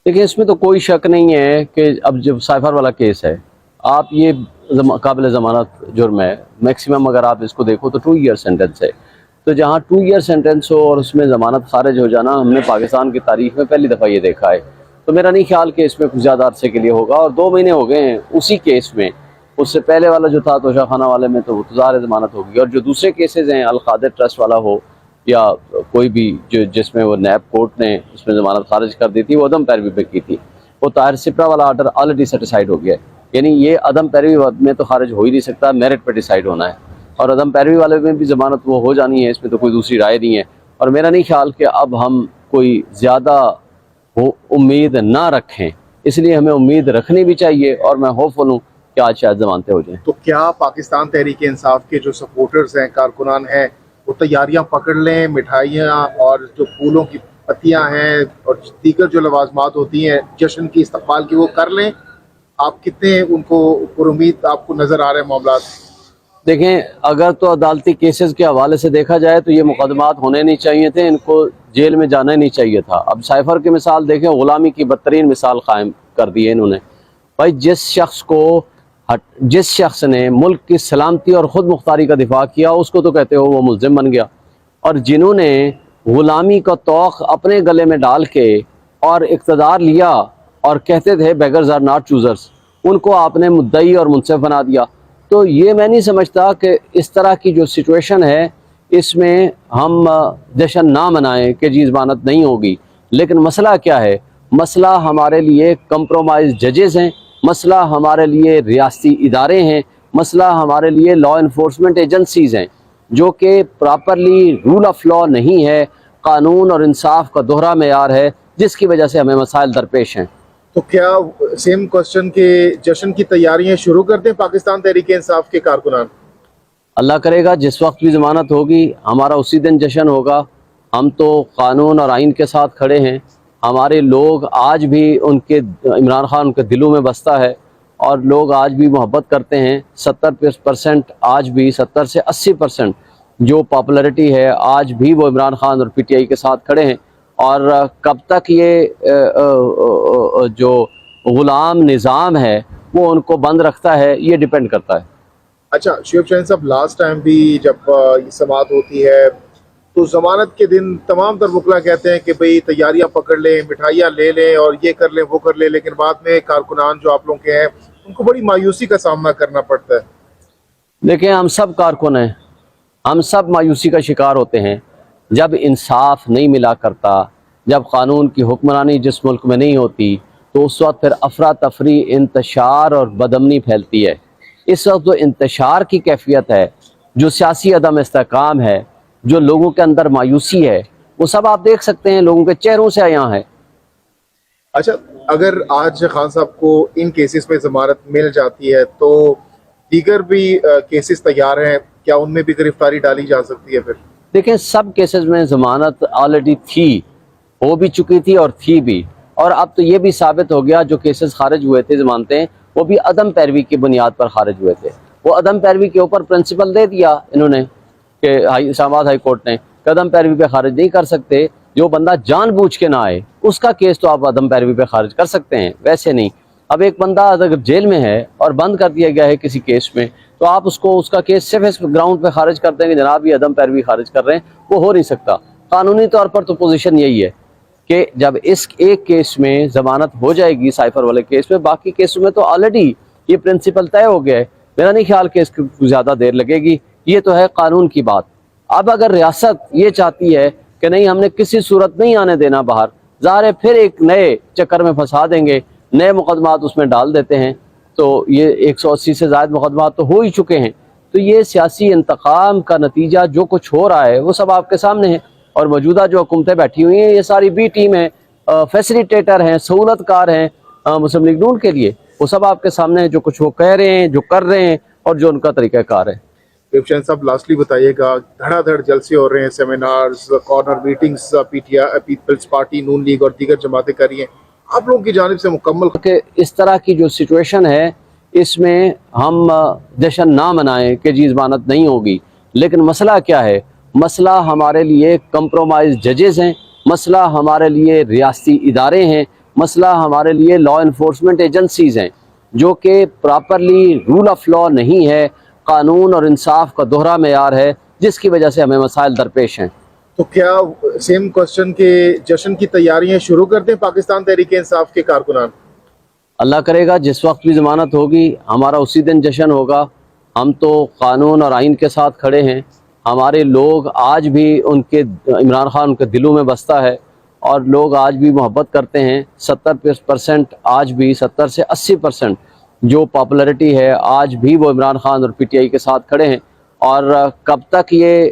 देखिए, इसमें तो कोई शक नहीं है कि अब जब साइफर वाला केस है, आप ये काबिल ज़मानत जुर्म है। मैक्सिमम अगर आप इसको देखो तो 2 ईयर सेंटेंस है। तो जहाँ 2 ईयर सेंटेंस हो और उसमें ज़मानत खारिज हो जाना, हमने पाकिस्तान की तारीख में पहली दफ़ा ये देखा है। तो मेरा नहीं ख्याल कि इसमें कुछ ज़्यादा अरसे के लिए होगा। और 2 महीने हो गए हैं उसी केस में। उससे पहले वाला जो था तोशाखाना वाले में, तो ज़ाहिर ज़मानत होगी। और जो दूसरे केसेस हैं, अल-कादिर ट्रस्ट वाला हो या कोई भी जो जिसमें वो नैब कोर्ट ने उसमें ज़मानत खारिज कर दी थी, वो अदम पैरवी पे की थी। वो ताहिर सिपरा वाला आर्डर ऑलरेडी सेटिसाइड हो गया है। यानी ये अदम पैरवी में तो खारिज हो ही नहीं सकता, मेरिट पे डिसाइड होना है। और अदम पैरवी वाले में भी ज़मानत वो हो जानी है, इसमें तो कोई दूसरी राय नहीं है। और मेरा नहीं ख्याल कि अब हम कोई ज़्यादा उम्मीद ना रखें, इसलिए हमें उम्मीद रखनी भी चाहिए। और मैं होपफुल हूँ कि आज शायद ज़मानतें हो जाएँ। तो क्या पाकिस्तान तहरीक इंसाफ के जो सपोर्टर्स हैं, कारकुनान हैं, वो तैयारियां पकड़ लें, मिठाइयाँ और जो फूलों की पत्तियां हैं और दीगर जो लवाजमात होती हैं जश्न की इस्तकबाल की, वो कर लें? आप कितने उनको पुरुमीद आपको नज़र आ रहे हैं मामला? देखें, अगर तो अदालती केसेस के हवाले से देखा जाए तो ये मुकदमात होने नहीं चाहिए थे, इनको जेल में जाना ही नहीं चाहिए था। अब साइफर की मिसाल देखें, ग़ुलामी की बदतरीन मिसाल कायम कर दी है इन्होंने। भाई, जिस शख्स ने मुल्क की सलामती और ख़ुद मुख्तारी का दिफा किया, उसको तो कहते हो वो मुल्ज़िम बन गया। और जिन्होंने ग़ुलामी का तौक़ अपने गले में डाल के और इक़्तिदार लिया और कहते थे बेगर्स आर नॉट चूज़र्स, उनको आपने मुद्दई और मुनसिफ बना दिया। तो ये मैं नहीं समझता कि इस तरह की जो सिचुएशन है, इसमें हम जश्न ना मनाएं कि जी ज़मानत नहीं होगी। लेकिन मसला क्या है? मसला हमारे लिए कंप्रोमाइज़ जजेस हैं, मसला हमारे लिए रियासती इदारे हैं, मसला हमारे लिए लॉ इन्फोर्समेंट एजेंसीज़ हैं, जो कि प्रॉपरली रूल ऑफ लॉ नहीं है, कानून और इंसाफ का दोहरा मेयार है, जिसकी वजह से हमें मसाइल दरपेश हैं। तो क्या सेम क्वेश्चन के जश्न की तैयारियां शुरू कर दें पाकिस्तान तहरीक इंसाफ के कारकुनान? अल्लाह करेगा जिस वक्त भी ज़मानत होगी हमारा उसी दिन जश्न होगा। हम तो कानून और आइन के साथ खड़े हैं। हमारे लोग आज भी इमरान खान उनके दिलों में बसता है और लोग आज भी मोहब्बत करते हैं। 70% आज भी 70 से 80% जो पॉपुलैरिटी है, आज भी वो इमरान खान और PTI के साथ खड़े हैं। और कब तक ये जो ग़ुलाम निज़ाम है वो उनको बंद रखता है, ये डिपेंड करता है। अच्छा शुएब शाहीन साहब, लास्ट टाइम भी जब ये समाअत होती है तो ज़मानत के दिन तमाम तर वकला कहते हैं कि भाई तैयारियां पकड़ लें, मिठाइयाँ ले लें और ये कर लें वो कर लें, लेकिन बाद में कारकुनान जो आप लोगों के हैं उनको बड़ी मायूसी का सामना करना पड़ता है। देखिए, हम सब कारकुन हैं, हम सब मायूसी का शिकार होते हैं। जब इंसाफ नहीं मिला करता, जब कानून की हुक्मरानी जिस मुल्क में नहीं होती, तो उस वक्त फिर अफरा तफरी, इंतशार और बदअमनी फैलती है। इस वक्त जो इंतशार की कैफियत है, जो सियासी अदम इस्तेहकाम है, जो लोगों के अंदर मायूसी है, वो सब आप देख सकते हैं, लोगों के चेहरों से यहाँ है। अच्छा, अगर आज खान साहब को इन केसेस में ज़मानत मिल जाती है तो दीगर भी केसेस तैयार हैं, क्या उनमें भी गिरफ्तारी डाली जा सकती है? फिर देखें, सब केसेस में ज़मानत ऑलरेडी थी, हो भी चुकी थी और थी भी। और अब तो ये भी साबित हो गया, जो केसेस खारिज हुए थे ज़मानतें, वो भी अदम पैरवी की बुनियाद पर खारिज हुए थे। वो अदम पैरवी के ऊपर प्रिंसिपल दे दिया इन्होंने कि इस्लामाबाद हाई कोर्ट ने, अदम पैरवी पे खारिज नहीं कर सकते। जो बंदा जानबूझ के ना आए उसका केस तो आप अदम पैरवी पे खारिज कर सकते हैं, वैसे नहीं। अब एक बंदा अगर जेल में है और बंद कर दिया गया है किसी केस में, तो आप उसका केस सिर्फ इस ग्राउंड पे खारिज कर देंगे, जनाब ये अदम पैरवी खारिज कर रहे हैं, वो हो नहीं सकता। कानूनी तौर पर तो पोजीशन यही है कि जब इस एक केस में ज़मानत हो जाएगी, साइफर वाले केस में, बाकी केसों में तो ऑलरेडी ये प्रिंसिपल तय हो गया है। मेरा नहीं ख्याल कि इसकी ज़्यादा देर लगेगी। ये तो है कानून की बात। अब अगर रियासत ये चाहती है कि नहीं, हमने किसी सूरत नहीं आने देना बाहर, ज़ाहिर है फिर एक नए चक्कर में फंसा देंगे, नए मुकदमात उसमें डाल देते हैं। तो ये 180 से ज़ायद मुकदमात तो हो ही चुके हैं। तो ये सियासी इंतकाम का नतीजा जो कुछ हो रहा है वो सब आपके सामने है। और मौजूदा जो हुकूमतें बैठी हुई हैं, ये सारी बी टीम है, फैसिलिटेटर हैं, सहूलतकार हैं मुस्लिम लीग नून के लिए। वो सब आपके सामने है, जो कुछ वो कह रहे हैं, जो कर रहे हैं और जो उनका तरीक़ाकार है। शुएब शाहीन साहब, लास्टली बताइएगा, धड़ाधड़ जलसे हो रहे हैं, seminars, corner meetings PTI, people's party, Noon league और दीगर जमातें कर रही हैं, आप लोगों की जानिब से मुकम्मल कि इस तरह की जो सिचुएशन है, इसमें हम जश्न ना मनाएं कि जी ज़मानत नहीं होगी। लेकिन मसला क्या है? मसला हमारे लिए कंप्रोमाइज़ जजेस हैं, मसला हमारे लिए रियासती इदारे हैं, مسئلہ ہمارے لیے لا انفورسمنٹ ایجنسیز ہیں جو کہ پراپرلی رول آف لا نہیں ہے، قانون اور انصاف کا دوہرا معیار ہے، جس کی وجہ سے ہمیں مسائل درپیش ہیں۔ تو کیا سیم کوشچن کے جشن کی تیاریاں شروع کر دیں پاکستان تحریک انصاف کے کارکنان؟ اللہ کرے گا جس وقت بھی ضمانت ہوگی ہمارا اسی دن جشن ہوگا۔ ہم تو قانون اور آئین کے ساتھ کھڑے ہیں، ہمارے لوگ آج بھی عمران خان ان کے دلوں میں بستا ہے، اور لوگ آج بھی محبت کرتے ہیں۔ 70% آج بھی 70 سے 80% جو پاپولرٹی ہے آج بھی وہ عمران خان اور پی ٹی آئی کے ساتھ کھڑے ہیں، اور کب تک یہ